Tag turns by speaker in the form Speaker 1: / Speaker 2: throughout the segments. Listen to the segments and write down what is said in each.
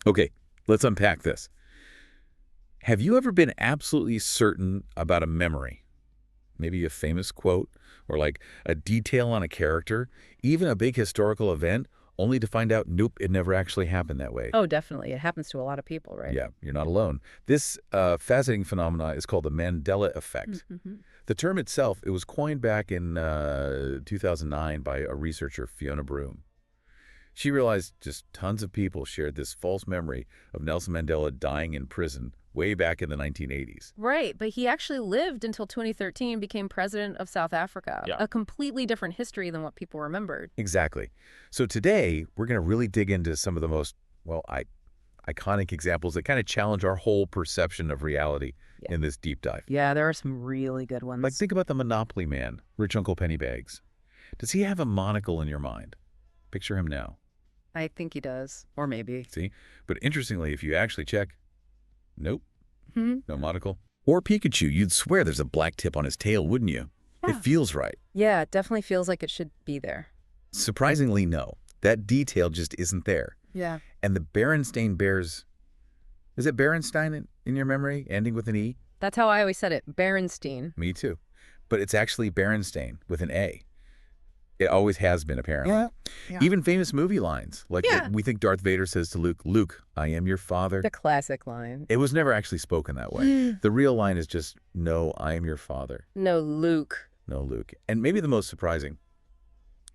Speaker 1: Okay, let's unpack this. Have you ever been absolutely certain about a memory? Maybe a famous quote or like a detail on a character, even a big historical event, only to find out, nope, it never actually happened that way.
Speaker 2: Oh, definitely. It happens to a lot of people, right?
Speaker 1: Yeah, you're not alone. This fascinating phenomena is called the Mandela Effect.
Speaker 2: Mm-hmm.
Speaker 1: The term itself, it was coined back in 2009 by a researcher, Fiona Broome. She realized just tons of people shared this false memory of Nelson Mandela dying in prison way back in the 1980s.
Speaker 2: Right, but he actually lived until 2013, became president of South Africa.
Speaker 1: Yeah.
Speaker 2: A completely different history than what people remembered.
Speaker 1: Exactly. So today, we're going to really dig into some of the most, iconic examples that kind of challenge our whole perception of reality in this deep dive.
Speaker 2: Yeah, there are some really good ones.
Speaker 1: Like, think about the Monopoly man, Rich Uncle Pennybags. Does he have a monocle in your mind? Picture him now.
Speaker 2: I think he does. Or maybe.
Speaker 1: See? But interestingly, if you actually check, nope,
Speaker 2: Hmm?
Speaker 1: no monocle. Or Pikachu, you'd swear there's a black tip on his tail, wouldn't you?
Speaker 2: Yeah.
Speaker 1: It feels right.
Speaker 2: Yeah, it definitely feels like it should be there.
Speaker 1: Surprisingly, no. That detail just isn't there.
Speaker 2: Yeah.
Speaker 1: And the Berenstain Bears, is it Berenstain in your memory, ending with an E?
Speaker 2: That's how I always said it. Berenstein.
Speaker 1: Me too. But it's actually Berenstain with an A. It always has been, apparently.
Speaker 2: Yeah.
Speaker 1: Even famous movie lines, like
Speaker 2: Yeah.
Speaker 1: what we think Darth Vader says to Luke, Luke, I am your father.
Speaker 2: The classic line.
Speaker 1: It was never actually spoken that way. The real line is just, no, I am your father.
Speaker 2: No, Luke.
Speaker 1: No, Luke. And maybe the most surprising,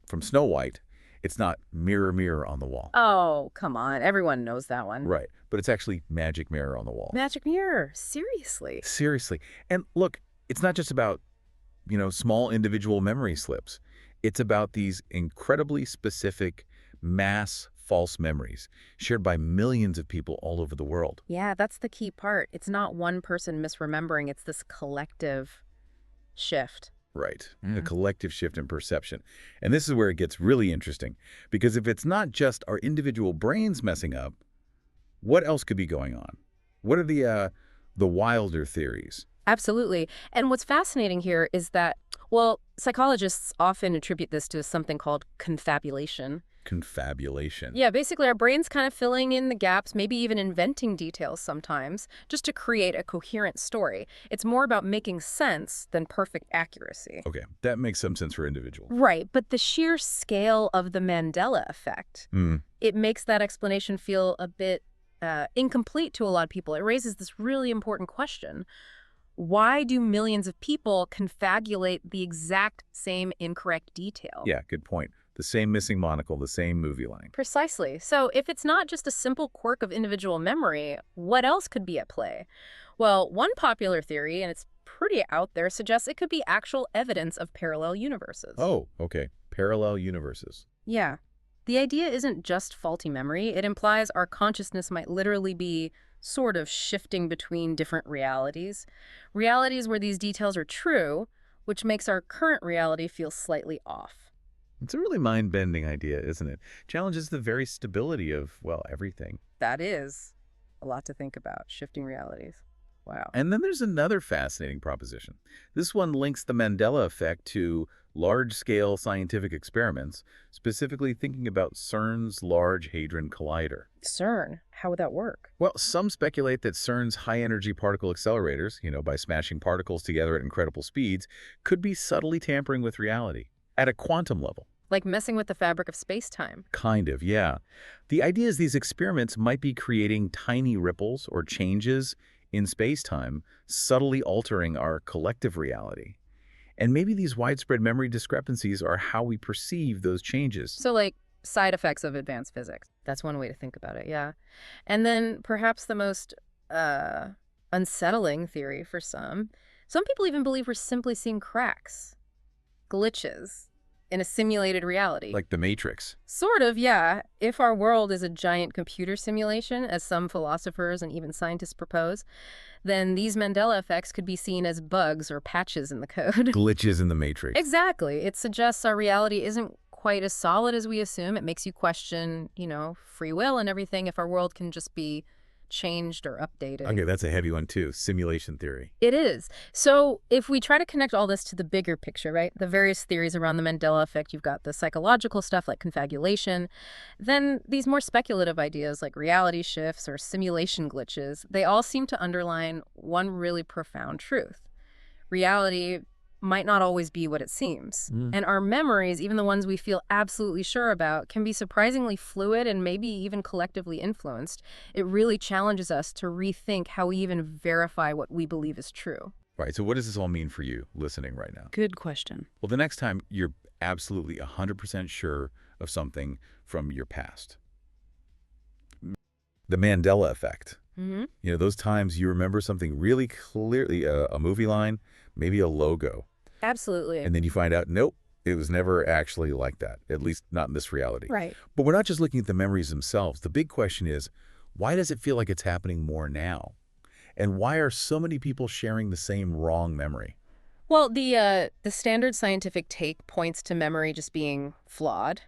Speaker 1: from Snow White, it's not mirror, mirror on the wall.
Speaker 2: Oh, come on. Everyone knows that one.
Speaker 1: Right. But it's actually magic mirror on the wall.
Speaker 2: Magic mirror. Seriously.
Speaker 1: Seriously. And look, it's not just about, small individual memory slips. It's about these incredibly specific mass false memories shared by millions of people all over the world.
Speaker 2: Yeah, that's the key part. It's not one person misremembering. It's this collective shift.
Speaker 1: Right. A collective shift in perception. And this is where it gets really interesting, because if it's not just our individual brains messing up, what else could be going on? What are the wilder theories?
Speaker 2: Absolutely. And what's fascinating here is that, well, psychologists often attribute this to something called confabulation.
Speaker 1: Confabulation.
Speaker 2: Yeah, basically our brain's kind of filling in the gaps, maybe even inventing details sometimes, just to create a coherent story. It's more about making sense than perfect accuracy.
Speaker 1: Okay, that makes some sense for individuals.
Speaker 2: Right, but the sheer scale of the Mandela effect, it makes that explanation feel a bit incomplete to a lot of people. It raises this really important question. Why do millions of people confabulate the exact same incorrect detail?
Speaker 1: Yeah, good point. The same missing monocle, the same movie line.
Speaker 2: Precisely. So if it's not just a simple quirk of individual memory, what else could be at play? Well, one popular theory, and it's pretty out there, suggests it could be actual evidence of parallel universes.
Speaker 1: Oh, okay. Parallel universes.
Speaker 2: Yeah. The idea isn't just faulty memory. It implies our consciousness might literally be sort of shifting between different realities. Realities where these details are true, which makes our current reality feel slightly off.
Speaker 1: It's a really mind-bending idea, isn't it? Challenges the very stability of, everything.
Speaker 2: That is a lot to think about, shifting realities. Wow.
Speaker 1: And then there's another fascinating proposition. This one links the Mandela effect to large-scale scientific experiments, specifically thinking about CERN's Large Hadron Collider.
Speaker 2: CERN, how would that work?
Speaker 1: Well, some speculate that CERN's high-energy particle accelerators, by smashing particles together at incredible speeds, could be subtly tampering with reality at a quantum level.
Speaker 2: Like messing with the fabric of space-time.
Speaker 1: Kind of, yeah. The idea is these experiments might be creating tiny ripples or changes in space-time, subtly altering our collective reality. And maybe these widespread memory discrepancies are how we perceive those changes.
Speaker 2: So like side effects of advanced physics. That's one way to think about it, yeah. And then perhaps the most unsettling theory for some people even believe we're simply seeing cracks, glitches in a simulated reality.
Speaker 1: Like the Matrix.
Speaker 2: Sort of, yeah. If our world is a giant computer simulation, as some philosophers and even scientists propose, then these Mandela effects could be seen as bugs or patches in the code.
Speaker 1: Glitches in the Matrix.
Speaker 2: Exactly. It suggests our reality isn't quite as solid as we assume. It makes you question, free will and everything if our world can just be changed or updated.
Speaker 1: Okay, that's a heavy one too. Simulation theory.
Speaker 2: It is. So if we try to connect all this to the bigger picture, right, the various theories around the Mandela effect, you've got the psychological stuff like confabulation, then these more speculative ideas like reality shifts or simulation glitches, they all seem to underline one really profound truth. Reality might not always be what it seems. And our memories, even the ones we feel absolutely sure about, can be surprisingly fluid and maybe even collectively influenced. It really challenges us to rethink how we even verify what we believe is true.
Speaker 1: Right, so what does this all mean for you listening right now?
Speaker 2: Good question.
Speaker 1: Well, the next time you're absolutely 100% sure of something from your past. The Mandela Effect. You know, those times you remember something really clearly, a movie line, maybe a logo.
Speaker 2: Absolutely.
Speaker 1: And then you find out, nope, it was never actually like that, at least not in this reality.
Speaker 2: Right.
Speaker 1: But we're not just looking at the memories themselves. The big question is, why does it feel like it's happening more now? And why are so many people sharing the same wrong memory?
Speaker 2: Well, the standard scientific take points to memory just being flawed.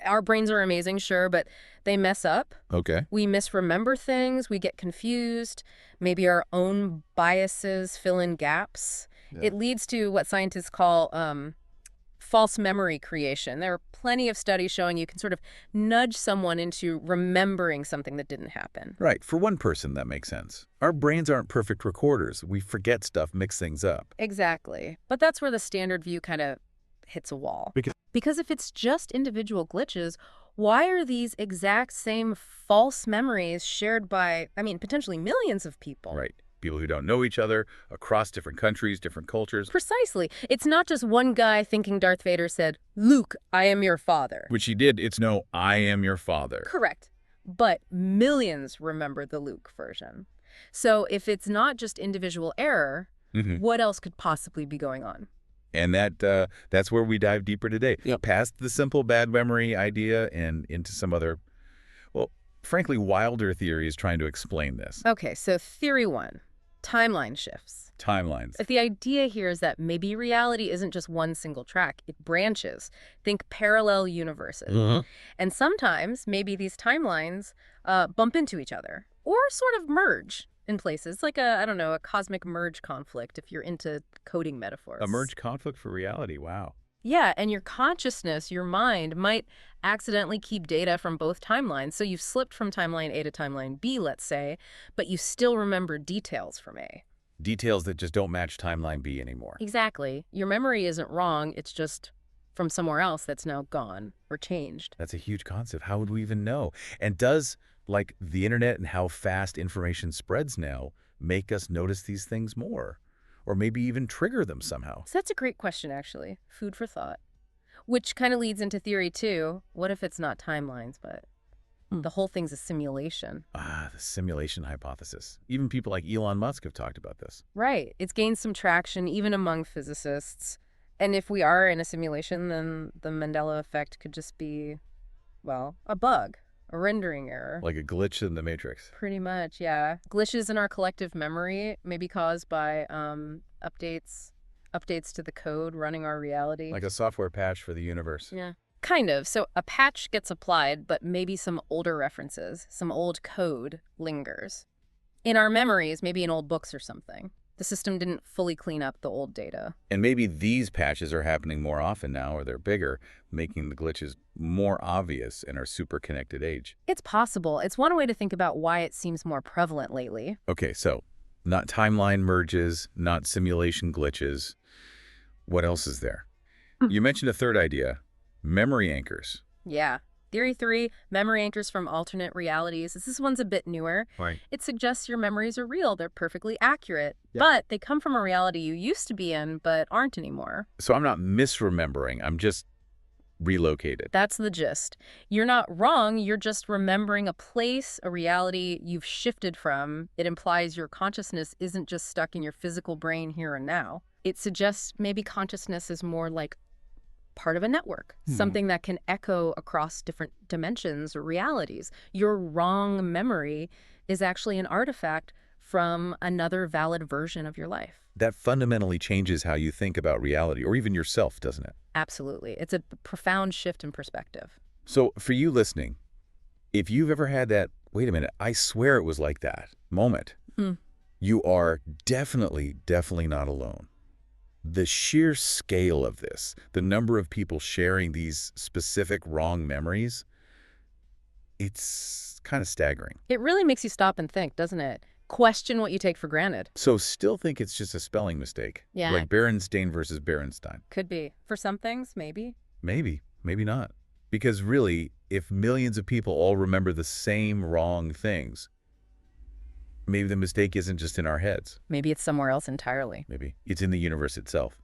Speaker 2: Our brains are amazing, sure, but they mess up.
Speaker 1: Okay.
Speaker 2: We misremember things, we get confused, maybe our own biases fill in gaps.
Speaker 1: Yeah.
Speaker 2: It leads to what scientists call false memory creation. There are plenty of studies showing you can sort of nudge someone into remembering something that didn't happen.
Speaker 1: Right. For one person, that makes sense. Our brains aren't perfect recorders. We forget stuff, mix things up.
Speaker 2: Exactly. But that's where the standard view kind of hits a wall. Because if it's just individual glitches, why are these exact same false memories shared by, potentially millions of people?
Speaker 1: Right. People who don't know each other, across different countries, different cultures.
Speaker 2: Precisely. It's not just one guy thinking Darth Vader said, "Luke, I am your father."
Speaker 1: Which he did. It's no, I am your father.
Speaker 2: Correct. But millions remember the Luke version. So if it's not just individual error, what else could possibly be going on?
Speaker 1: And that's where we dive deeper today. Yep. Past the simple bad memory idea and into some other, well, frankly, wilder theories trying to explain this.
Speaker 2: Okay, so theory one, timeline shifts.
Speaker 1: Timelines.
Speaker 2: If the idea here is that maybe reality isn't just one single track, it branches. Think parallel universes. And sometimes maybe these timelines bump into each other or sort of merge in places, like a cosmic merge conflict if you're into coding metaphors.
Speaker 1: A merge conflict for reality, wow.
Speaker 2: Yeah, and your consciousness, your mind, might accidentally keep data from both timelines. So you've slipped from timeline A to timeline B, let's say, but you still remember details from A.
Speaker 1: Details that just don't match timeline B anymore.
Speaker 2: Exactly. Your memory isn't wrong, it's just from somewhere else that's now gone or changed.
Speaker 1: That's a huge concept. How would we even know? And does, like, the internet and how fast information spreads now make us notice these things more? Or maybe even trigger them somehow?
Speaker 2: So that's a great question, actually. Food for thought. Which kind of leads into theory two. What if it's not timelines, but the whole thing's a simulation?
Speaker 1: Ah, the simulation hypothesis. Even people like Elon Musk have talked about this.
Speaker 2: Right. It's gained some traction even among physicists. And if we are in a simulation, then the Mandela effect could just be, well, a bug, a rendering error.
Speaker 1: Like a glitch in the Matrix.
Speaker 2: Pretty much, yeah. Glitches in our collective memory may be caused by updates to the code running our reality.
Speaker 1: Like a software patch for the universe.
Speaker 2: Yeah. Kind of. So a patch gets applied, but maybe some older references, some old code lingers. In our memories, maybe in old books or something. The system didn't fully clean up the old data.
Speaker 1: And maybe these patches are happening more often now, or they're bigger, making the glitches more obvious in our super connected age.
Speaker 2: It's possible. It's one way to think about why it seems more prevalent lately.
Speaker 1: Okay, so not timeline merges, not simulation glitches. What else is there? You mentioned a third idea, memory anchors.
Speaker 2: Yeah. Theory 3, memory anchors from alternate realities. This one's a bit newer.
Speaker 1: Right.
Speaker 2: It suggests your memories are real. They're perfectly accurate.
Speaker 1: Yeah.
Speaker 2: But they come from a reality you used to be in but aren't anymore.
Speaker 1: So I'm not misremembering. I'm just relocated.
Speaker 2: That's the gist. You're not wrong. You're just remembering a place, a reality you've shifted from. It implies your consciousness isn't just stuck in your physical brain here and now. It suggests maybe consciousness is more like part of a network, something that can echo across different dimensions or realities. Your wrong memory is actually an artifact from another valid version of your life.
Speaker 1: That fundamentally changes how you think about reality, or even yourself, doesn't it?
Speaker 2: Absolutely. It's a profound shift in perspective.
Speaker 1: So for you listening, if you've ever had that wait a minute, I swear it was like that moment.
Speaker 2: Hmm.
Speaker 1: You are definitely, definitely not alone. The sheer scale of this, the number of people sharing these specific wrong memories, it's kind of staggering.
Speaker 2: It really makes you stop and think, doesn't it? Question what you take for granted.
Speaker 1: So still think it's just a spelling mistake?
Speaker 2: Yeah.
Speaker 1: Like Berenstain versus Berenstein?
Speaker 2: Could be. For some things, maybe.
Speaker 1: Maybe, maybe not. Because really, if millions of people all remember the same wrong things, maybe the mistake isn't just in our heads.
Speaker 2: Maybe it's somewhere else entirely.
Speaker 1: Maybe it's in the universe itself.